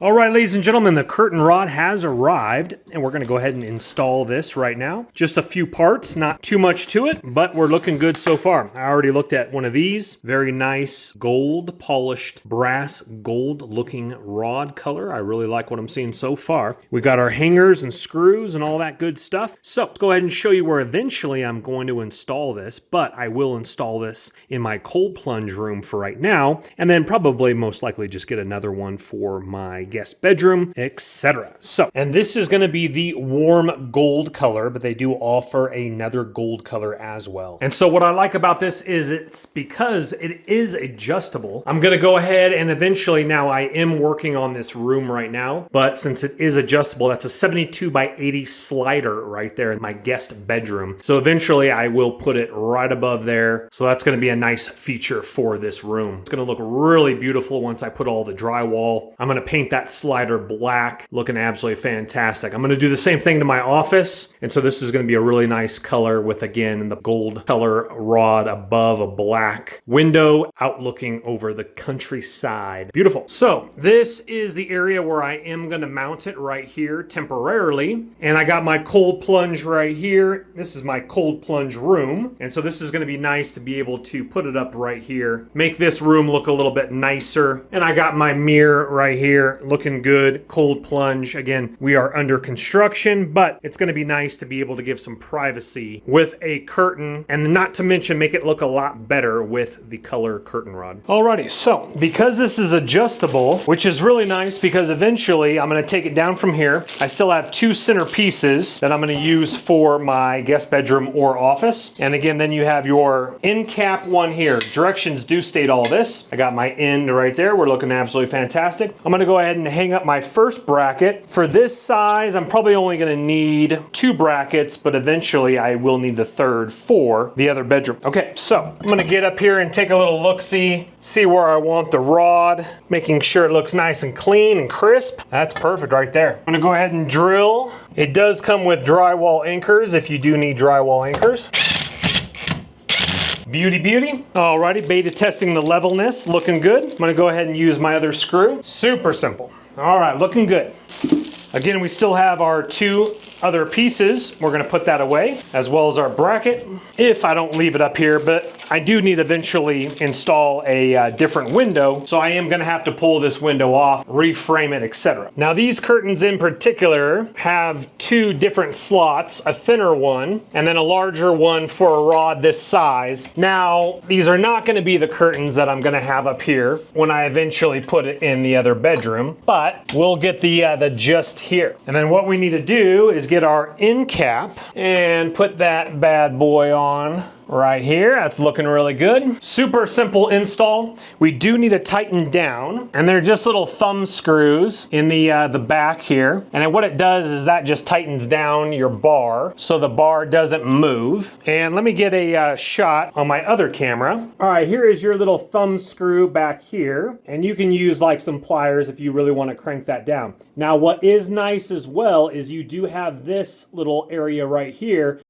All right, ladies and gentlemen, the curtain rod has arrived, and we're going to go ahead and install this right now. Just a few parts, not too much to it, but we're looking good so far. I already looked at one of these. Very nice gold, polished brass gold looking rod color. I really like what I'm seeing so far. We got our hangers and screws and all that good stuff. So let's go ahead and show you where eventually I'm going to install this, but I will install this in my cold plunge room for right now, and then probably most likely just get another one for my guest bedroom, etc. So, and this is going to be the warm gold color, but they do offer another gold color as well. And so what I like about this is it's because it is adjustable. I'm going to go ahead and eventually, now I am working on this room right now, but since it is adjustable, that's a 72 by 80 slider right there in my guest bedroom. So eventually I will put it right above there. So that's going to be a nice feature for this room. It's going to look really beautiful once I put all the drywall. I'm going to paint that slider black, looking absolutely fantastic. I'm going to do the same thing to my office. And so this is going to be a really nice color with, again, the gold color rod above a black window outlooking over the countryside. Beautiful. So this is the area where I am going to mount it right here temporarily. And I got my cold plunge right here. This is my cold plunge room. And so this is going to be nice to be able to put it up right here, make this room look a little bit nicer. And I got my mirror right here looking good. Cold plunge. Again, we are under construction, but it's going to be nice to be able to give some privacy with a curtain, and not to mention make it look a lot better with the color curtain rod. Alrighty, so because this is adjustable, which is really nice because eventually I'm going to take it down from here. I still have two center pieces that I'm going to use for my guest bedroom or office. And again, then you have your end cap one here. Directions do state all this. I got my end right there. We're looking absolutely fantastic. I'm going to go ahead and hang up my first bracket. For this size, I'm probably only going to need two brackets, but eventually I will need the third for the other bedroom. Okay, so I'm going to get up here and take a little look-see, see where I want the rod, making sure it looks nice and clean and crisp. That's perfect right there. I'm going to go ahead and drill. It does come with drywall anchors if you do need drywall anchors. Beauty, beauty. Alrighty, beta testing the levelness, looking good. I'm gonna go ahead and use my other screw. Super simple. All right, looking good. Again, we still have our two other pieces. We're gonna put that away, as well as our bracket, if I don't leave it up here, but I do need to eventually install a different window, so I am gonna have to pull this window off, reframe it, etc. Now these curtains in particular have two different slots, a thinner one, and then a larger one for a rod this size. Now, these are not gonna be the curtains that I'm gonna have up here when I eventually put it in the other bedroom, but we'll get the gist here. And then what we need to do is get our end cap and put that bad boy on right here. That's looking really good. Super simple install. We do need to tighten down, and they're just little thumb screws in the back here. And then what it does is that just tightens down your bar so the bar doesn't move. And let me get a shot on my other camera. All right, here is your little thumb screw back here, and you can use like some pliers if you really want to crank that down. Now, what is nice as well is you do have this little area right here